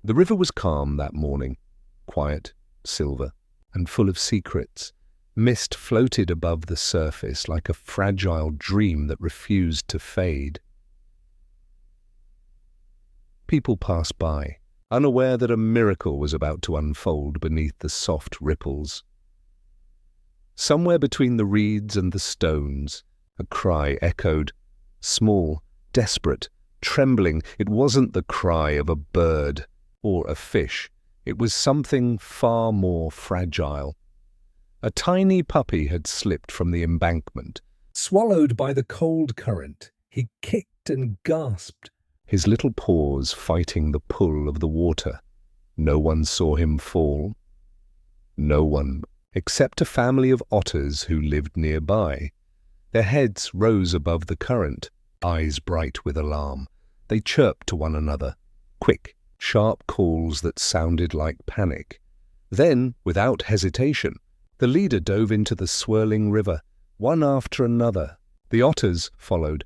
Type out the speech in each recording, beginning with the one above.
The river was calm that morning, quiet, silver, and full of secrets. Mist floated above the surface like a fragile dream that refused to fade. People passed by, unaware that a miracle was about to unfold beneath the soft ripples. Somewhere between the reeds and the stones, a cry echoed, small, desperate, trembling. It wasn't the cry of a bird or a fish. It was something far more fragile. A tiny puppy had slipped from the embankment. Swallowed by the cold current, he kicked and gasped, his little paws fighting the pull of the water. No one saw him fall. No one, except a family of otters who lived nearby. Their heads rose above the current, eyes bright with alarm. They chirped to one another, quick, sharp calls that sounded like panic. Then, without hesitation, the leader dove into the swirling river, one after another. The otters followed.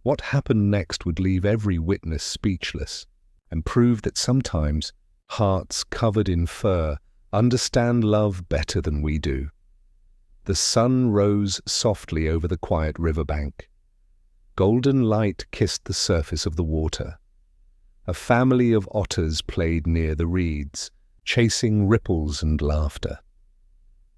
What happened next would leave every witness speechless, and prove that sometimes hearts covered in fur understand love better than we do. The sun rose softly over the quiet riverbank. Golden light kissed the surface of the water. A family of otters played near the reeds, chasing ripples and laughter.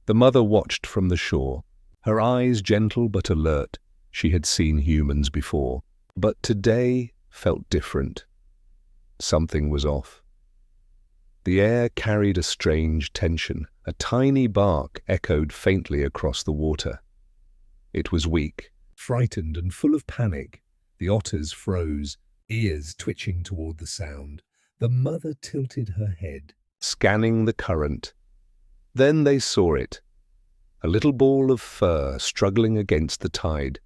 The mother watched from the shore, her eyes gentle but alert. She had seen humans before, but today felt different. Something was off. The air carried a strange tension. A tiny bark echoed faintly across the water. It was weak, frightened and full of panic. The otters froze, ears twitching toward the sound. The mother tilted her head, scanning the current. Then they saw it, a little ball of fur struggling against the tide.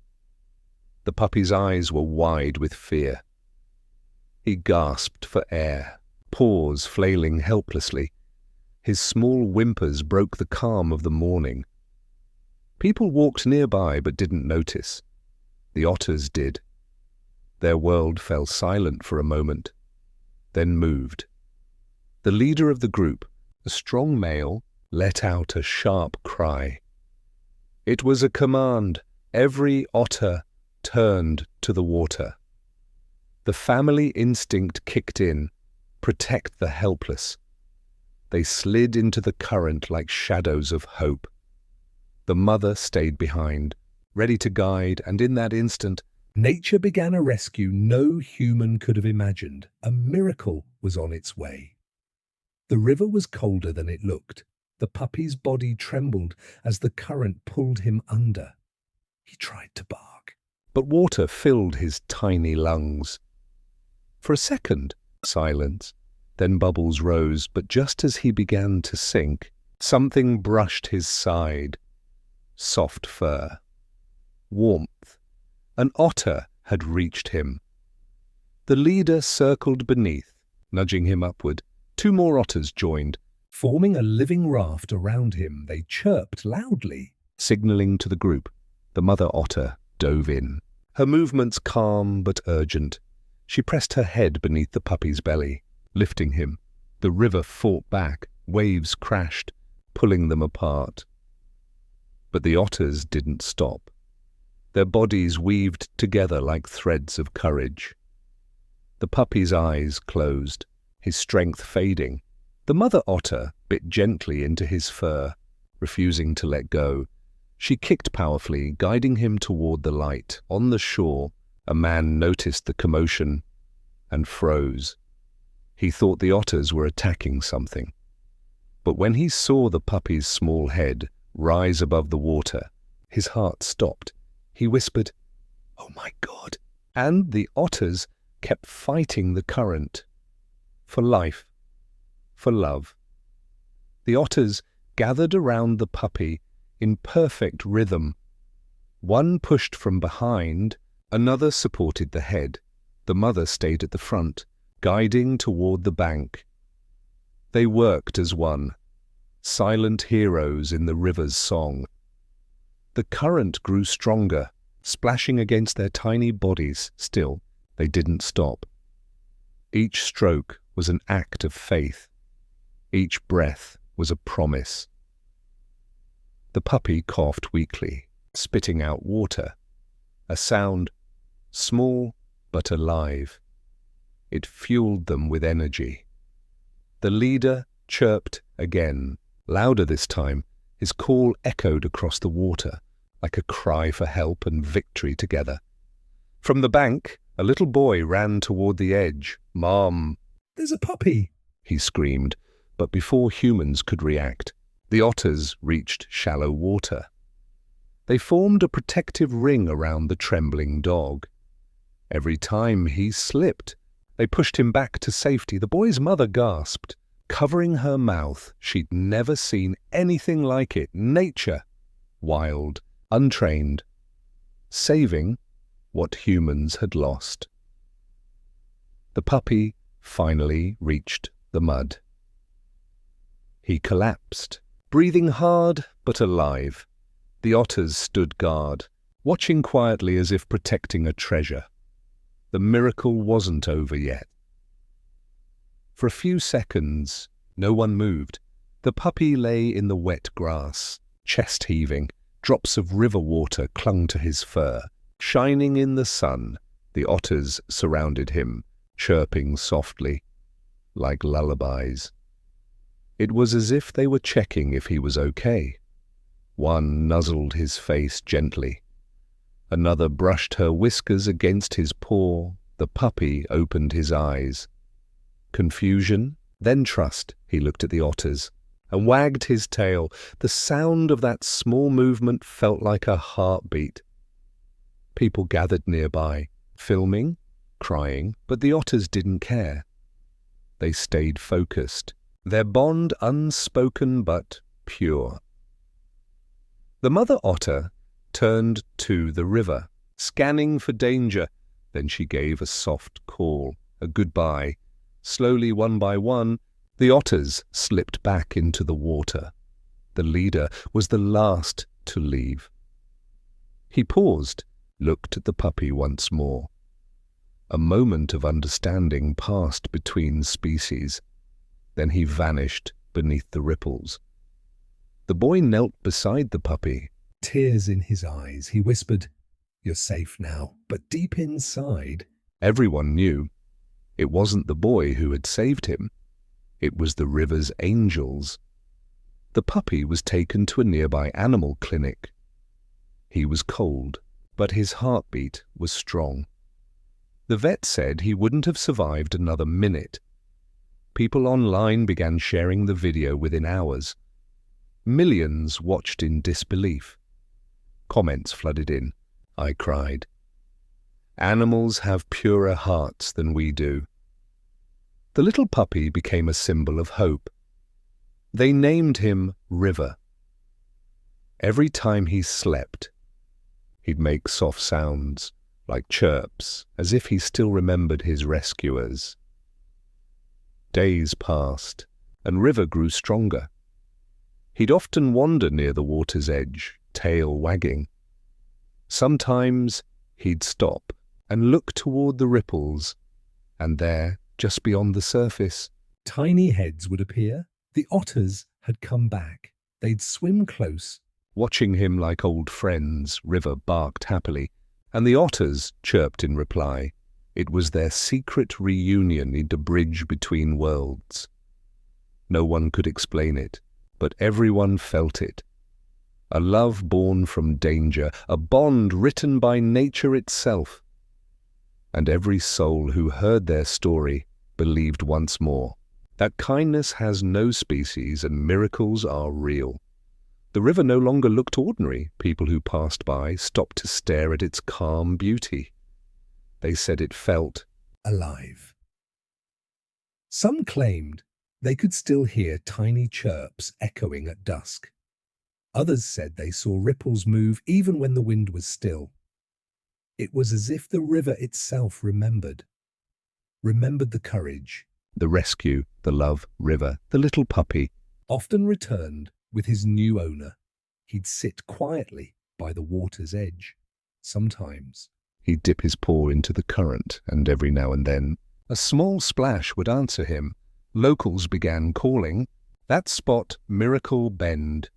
The puppy's eyes were wide with fear. He gasped for air, paws flailing helplessly. His small whimpers broke the calm of the morning. People walked nearby but didn't notice. The otters did. Their world fell silent for a moment, then moved. The leader of the group, a strong male, let out a sharp cry. It was a command. Every otter turned to the water. The family instinct kicked in, protect the helpless. They slid into the current like shadows of hope. The mother stayed behind, ready to guide, and in that instant, nature began a rescue no human could have imagined. A miracle was on its way. The river was colder than it looked. The puppy's body trembled as the current pulled him under. He tried to bark, but water filled his tiny lungs. For a second, silence. Then bubbles rose, but just as he began to sink, something brushed his side. Soft fur. Warmth. An otter had reached him. The leader circled beneath, nudging him upward. Two more otters joined. Forming a living raft around him, they chirped loudly, signaling to the group. The mother otter dove in, her movements calm but urgent. She pressed her head beneath the puppy's belly, lifting him. The river fought back, waves crashed, pulling them apart. But the otters didn't stop. Their bodies weaved together like threads of courage. The puppy's eyes closed, his strength fading. The mother otter bit gently into his fur, refusing to let go. She kicked powerfully, guiding him toward the light. On the shore, a man noticed the commotion and froze. He thought the otters were attacking something. But when he saw the puppy's small head rise above the water, his heart stopped. He whispered, "Oh my God!" And the otters kept fighting the current. For life. For love. The otters gathered around the puppy in perfect rhythm. One pushed from behind, another supported the head. The mother stayed at the front, guiding toward the bank. They worked as one, silent heroes in the river's song. The current grew stronger, splashing against their tiny bodies. Still, they didn't stop. Each stroke was an act of faith. Each breath was a promise. The puppy coughed weakly, spitting out water, a sound small but alive. It fueled them with energy. The leader chirped again, louder this time. His call echoed across the water, like a cry for help and victory together. From the bank, a little boy ran toward the edge. "Mom, there's a puppy!" he screamed, but before humans could react, the otters reached shallow water. They formed a protective ring around the trembling dog. Every time he slipped, they pushed him back to safety. The boy's mother gasped, covering her mouth. She'd never seen anything like it. Nature, wild, untrained, saving what humans had lost. The puppy finally reached the mud. He collapsed, breathing hard but alive. The otters stood guard, watching quietly as if protecting a treasure. The miracle wasn't over yet. For a few seconds, no one moved. The puppy lay in the wet grass, chest heaving. Drops of river water clung to his fur. Shining in the sun, the otters surrounded him, chirping softly, like lullabies. It was as if they were checking if he was okay. One nuzzled his face gently. Another brushed her whiskers against his paw. The puppy opened his eyes. Confusion, then trust. He looked at the otters and wagged his tail. The sound of that small movement felt like a heartbeat. People gathered nearby, filming, crying, but the otters didn't care. They stayed focused, their bond unspoken but pure. The mother otter turned to the river, scanning for danger. Then she gave a soft call, a goodbye. Slowly, one by one, the otters slipped back into the water. The leader was the last to leave. He paused, looked at the puppy once more. A moment of understanding passed between species. Then he vanished beneath the ripples. The boy knelt beside the puppy. Tears in his eyes, he whispered, "You're safe now." But deep inside, everyone knew it wasn't the boy who had saved him. It was the river's angels. The puppy was taken to a nearby animal clinic. He was cold, but his heartbeat was strong. The vet said he wouldn't have survived another minute. People online began sharing the video within hours. Millions watched in disbelief. Comments flooded in. I cried. Animals have purer hearts than we do. The little puppy became a symbol of hope. They named him River. Every time he slept, he'd make soft sounds, like chirps, as if he still remembered his rescuers. Days passed, and River grew stronger. He'd often wander near the water's edge, tail wagging. Sometimes he'd stop and look toward the ripples, and there, just beyond the surface, tiny heads would appear. The otters had come back. They'd swim close. Watching him like old friends, River barked happily, and the otters chirped in reply. It was their secret reunion in the bridge between worlds. No one could explain it, but everyone felt it. A love born from danger, a bond written by nature itself. And every soul who heard their story believed once more that kindness has no species and miracles are real. The river no longer looked ordinary. People who passed by stopped to stare at its calm beauty. They said it felt alive. Some claimed they could still hear tiny chirps echoing at dusk. Others said they saw ripples move even when the wind was still. It was as if the river itself remembered the courage, the rescue, the love. River, the little puppy, often returned with his new owner. He'd sit quietly by the water's edge. Sometimes he'd dip his paw into the current, and every now and then A small splash would answer him. Locals began calling, "That spot, Miracle Bend."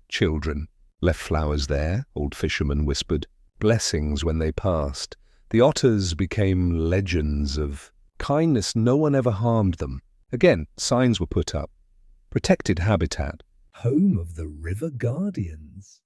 Children left flowers there, old fishermen whispered, blessings when they passed. The otters became legends of kindness. No one ever harmed them. Again, signs were put up. Protected habitat. Home of the river guardians.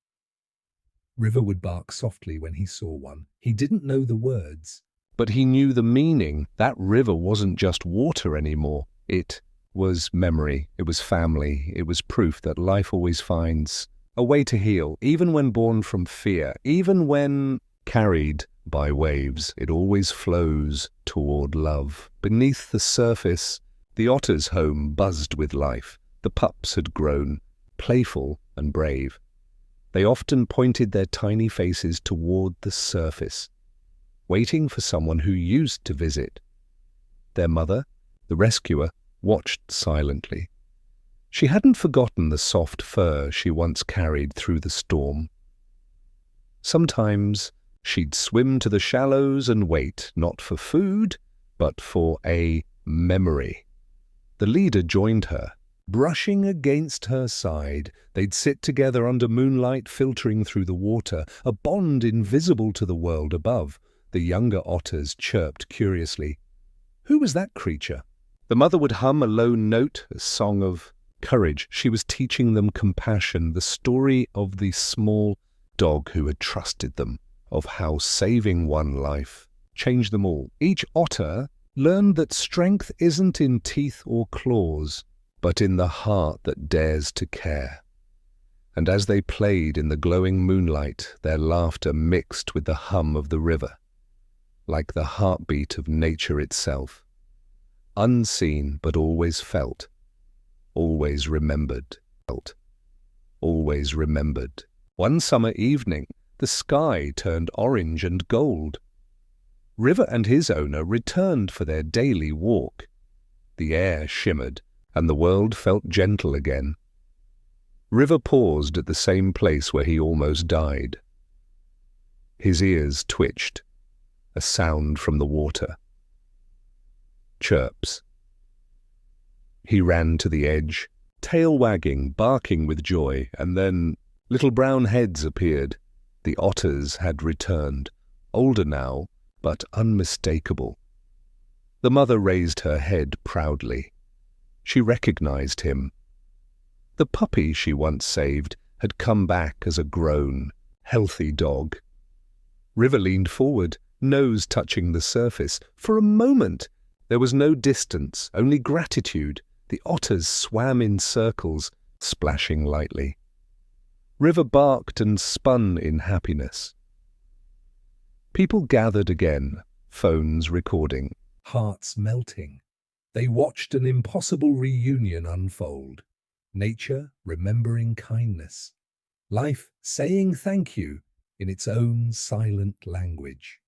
River would bark softly when he saw one. He didn't know the words, but he knew the meaning. That river wasn't just water anymore. It was memory. It was family. It was proof that life always finds a way to heal, even when born from fear, even when carried by waves. It always flows toward love. Beneath the surface, the otter's home buzzed with life. The pups had grown, playful and brave. They often pointed their tiny faces toward the surface, waiting for someone who used to visit. Their mother, the rescuer, watched silently. She hadn't forgotten the soft fur she once carried through the storm. Sometimes she'd swim to the shallows and wait, not for food, but for a memory. The leader joined her, brushing against her side. They'd sit together under moonlight filtering through the water, a bond invisible to the world above. The younger otters chirped curiously. Who was that creature? The mother would hum a low note, a song of courage. She was teaching them compassion, the story of the small dog who had trusted them, of how saving one life changed them all. Each otter learned that strength isn't in teeth or claws, but in the heart that dares to care. And as they played in the glowing moonlight, their laughter mixed with the hum of the river, like the heartbeat of nature itself. Unseen but always felt, always remembered, always remembered. One summer evening, the sky turned orange and gold. River and his owner returned for their daily walk. The air shimmered, and the world felt gentle again. River paused at the same place where he almost died. His ears twitched, a sound from the water. Chirps. He ran to the edge, tail wagging, barking with joy, and then little brown heads appeared. The otters had returned, older now, but unmistakable. The mother raised her head proudly. She recognized him. The puppy she once saved had come back as a grown, healthy dog. River leaned forward, nose touching the surface. For a moment, there was no distance, only gratitude. The otters swam in circles, splashing lightly. River barked and spun in happiness. People gathered again, phones recording, hearts melting. They watched an impossible reunion unfold. Nature remembering kindness. Life saying thank you in its own silent language.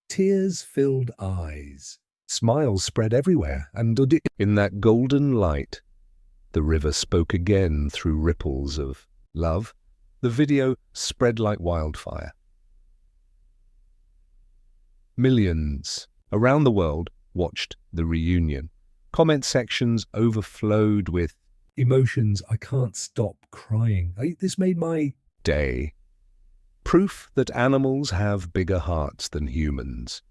Tears filled eyes. Smiles spread everywhere, and in that golden light, the river spoke again through ripples of love. The video spread like wildfire. Millions around the world watched the reunion. Comment sections overflowed with emotions. I can't stop crying. This made my day. Proof that animals have bigger hearts than humans.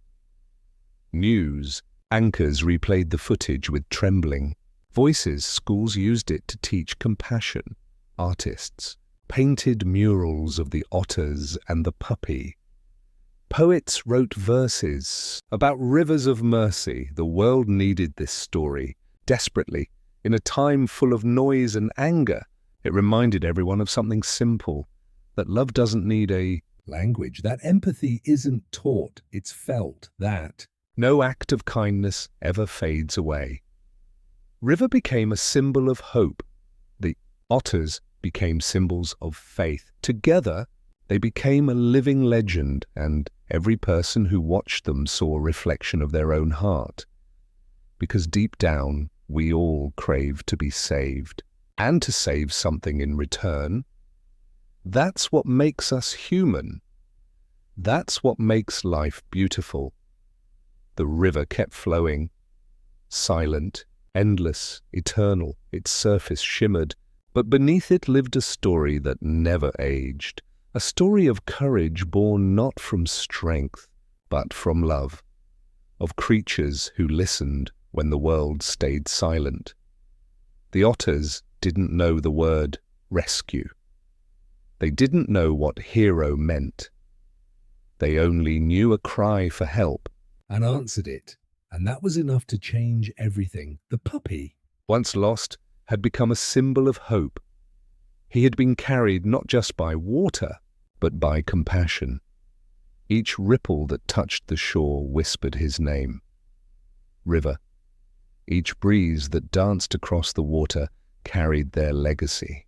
News anchors replayed the footage with trembling. Voices, schools used it to teach compassion. Artists painted murals of the otters and the puppy. Poets wrote verses about rivers of mercy. The world needed this story desperately. In a time full of noise and anger, it reminded everyone of something simple, that love doesn't need a language, that empathy isn't taught, it's felt, that no act of kindness ever fades away. River became a symbol of hope. The otters became symbols of faith. Together, they became a living legend, and every person who watched them saw a reflection of their own heart. Because deep down, we all crave to be saved, and to save something in return. That's what makes us human. That's what makes life beautiful. The river kept flowing. Silent, endless, eternal, its surface shimmered, but beneath it lived a story that never aged, a story of courage born not from strength, but from love, of creatures who listened when the world stayed silent. The otters didn't know the word rescue. They didn't know what hero meant. They only knew a cry for help and answered it, and that was enough to change everything. The puppy, once lost, had become a symbol of hope. He had been carried not just by water, but by compassion. Each ripple that touched the shore whispered his name. River. Each breeze that danced across the water carried their legacy.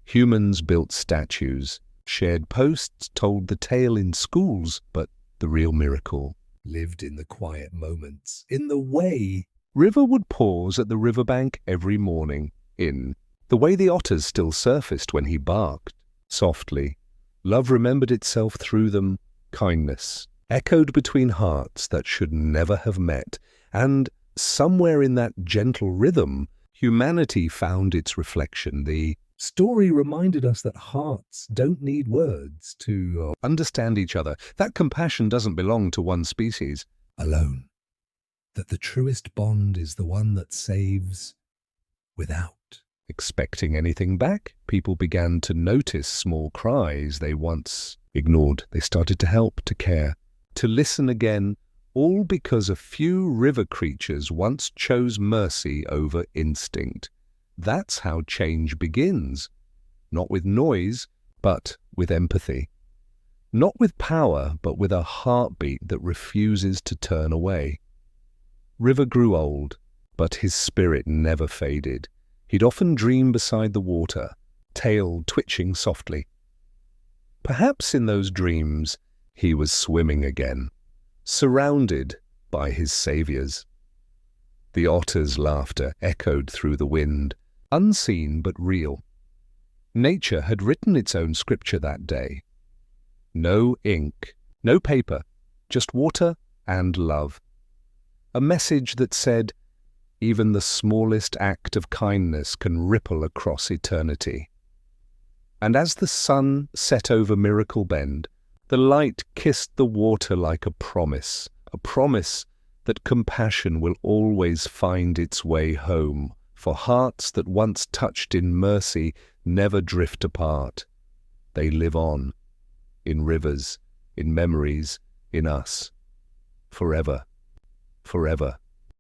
Humans built statues, shared posts, told the tale in schools, but the real miracle lived in the quiet moments, in the way. River would pause at the riverbank every morning, in the way the otters still surfaced when he barked. Softly, love remembered itself through them, kindness echoed between hearts that should never have met, and somewhere in that gentle rhythm, humanity found its reflection. The story reminded us that hearts don't need words to understand each other, that compassion doesn't belong to one species alone, that the truest bond is the one that saves without expecting anything back. People began to notice small cries they once ignored. They started to help, to care, to listen again, all because a few river creatures once chose mercy over instinct. That's how change begins, not with noise, but with empathy. Not with power, but with a heartbeat that refuses to turn away. River grew old, but his spirit never faded. He'd often dream beside the water, tail twitching softly. Perhaps in those dreams he was swimming again, surrounded by his saviors. The otter's laughter echoed through the wind, unseen but real. Nature had written its own scripture that day. No ink, no paper, just water and love. A message that said, even the smallest act of kindness can ripple across eternity. And as the sun set over Miracle Bend, the light kissed the water like a promise that compassion will always find its way home, for hearts that once touched in mercy never drift apart. They live on, in rivers, in memories, in us, forever, forever.